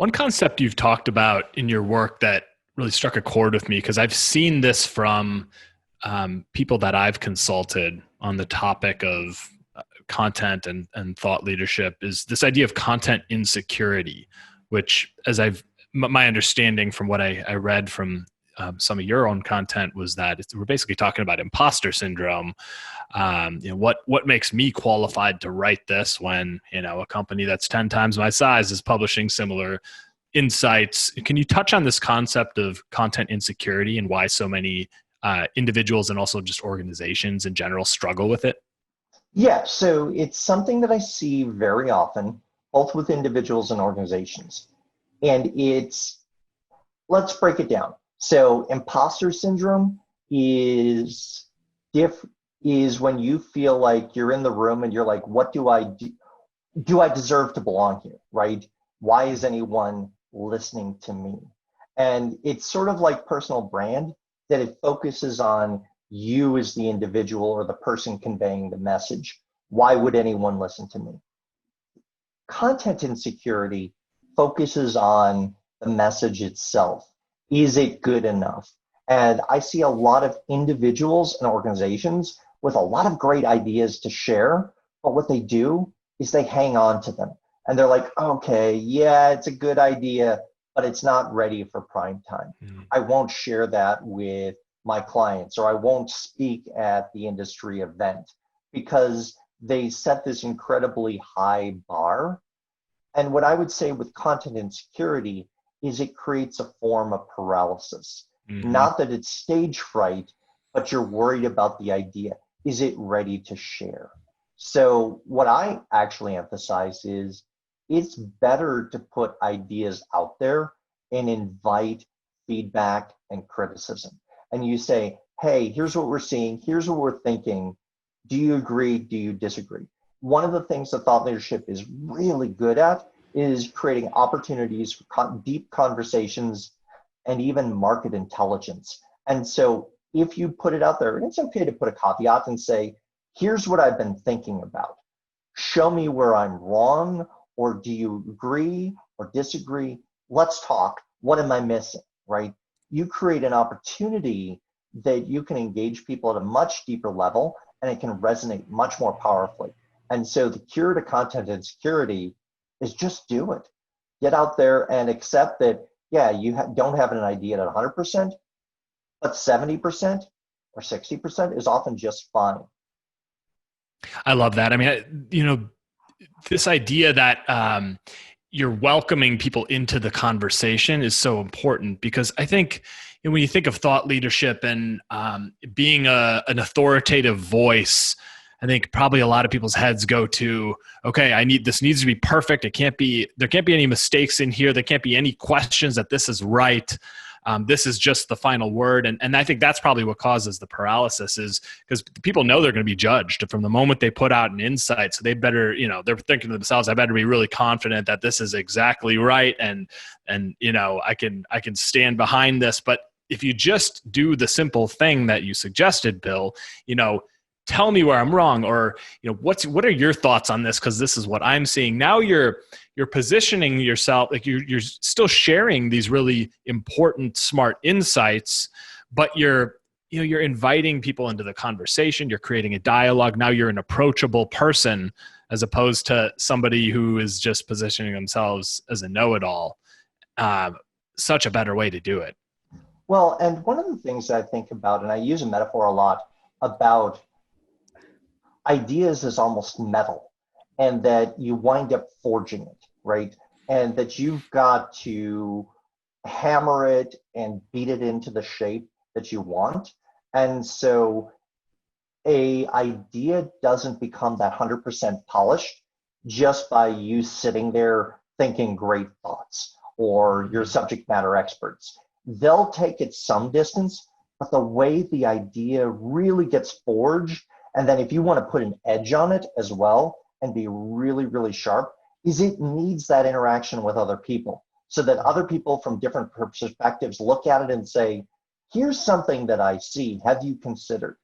One concept you've talked about in your work that really struck a chord with me, because I've seen this from people that I've consulted on the topic of content and thought leadership, is this idea of content insecurity, which, my understanding from what I read from some of your own content was that we're basically talking about imposter syndrome. What makes me qualified to write this when a company that's 10 times my size is publishing similar insights? Can you touch on this concept of content insecurity and why so many individuals and also just organizations in general struggle with it? Yeah, so it's something that I see very often, both with individuals and organizations. And let's break it down. So imposter syndrome is diff is when you feel like you're in the room and you're like, what do I do? Do I deserve to belong here, right? Why is anyone listening to me? And it's sort of like personal brand, that it focuses on you as the individual or the person conveying the message. Why would anyone listen to me? Content insecurity focuses on the message itself. Is it good enough? And I see a lot of individuals and organizations with a lot of great ideas to share, but what they do is they hang on to them. And they're like, okay, yeah, it's a good idea, but it's not ready for prime time. I won't share that with my clients, or I won't speak at the industry event, because they set this incredibly high bar. And what I would say with content insecurity is it creates a form of paralysis. Not that it's stage fright, but you're worried about the idea. Is it ready to share? So what I actually emphasize is it's better to put ideas out there and invite feedback and criticism. And you say, hey, here's what we're seeing, here's what we're thinking. Do you agree? Do you disagree? One of the things that thought leadership is really good at is creating opportunities for deep conversations and even market intelligence. And so if you put it out there, and it's okay to put a caveat and say, here's what I've been thinking about. Show me where I'm wrong, or do you agree or disagree? Let's talk. What am I missing, right? You create an opportunity that you can engage people at a much deeper level, and it can resonate much more powerfully. And so the cure to content insecurity is just do it. Get out there and accept that, yeah, you don't have an idea at 100%, but 70% or 60% is often just fine. I love that. I mean, this idea that you're welcoming people into the conversation is so important, because I think when you think of thought leadership and being an authoritative voice, I think probably a lot of people's heads go to, okay, this needs to be perfect. There can't be any mistakes in here. There can't be any questions that this is right. This is just the final word. And I think that's probably what causes the paralysis, is because people know they're going to be judged from the moment they put out an insight. So they better, they're thinking to themselves, I better be really confident that this is exactly right. And I can stand behind this. But if you just do the simple thing that you suggested, Bill, tell me where I'm wrong, or what are your thoughts on this, because this is what I'm seeing. Now you're positioning yourself, like you're still sharing these really important, smart insights, but you're inviting people into the conversation. You're creating a dialogue. Now you're an approachable person, as opposed to somebody who is just positioning themselves as a know-it-all. Such a better way to do it. Well, and one of the things that I think about, and I use a metaphor a lot about ideas, is almost metal, and that you wind up forging it, right? And that you've got to hammer it and beat it into the shape that you want. And so a idea doesn't become that 100% polished just by you sitting there thinking great thoughts, or your subject matter experts. They'll take it some distance, but the way the idea really gets forged, and then if you want to put an edge on it as well and be really, really sharp, is it needs that interaction with other people, so that other people from different perspectives look at it and say, here's something that I see. Have you considered?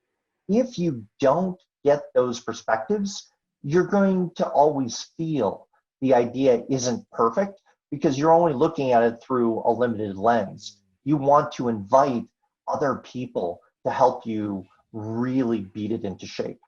If you don't get those perspectives, you're going to always feel the idea isn't perfect, because you're only looking at it through a limited lens. You want to invite other people to help you really beat it into shape.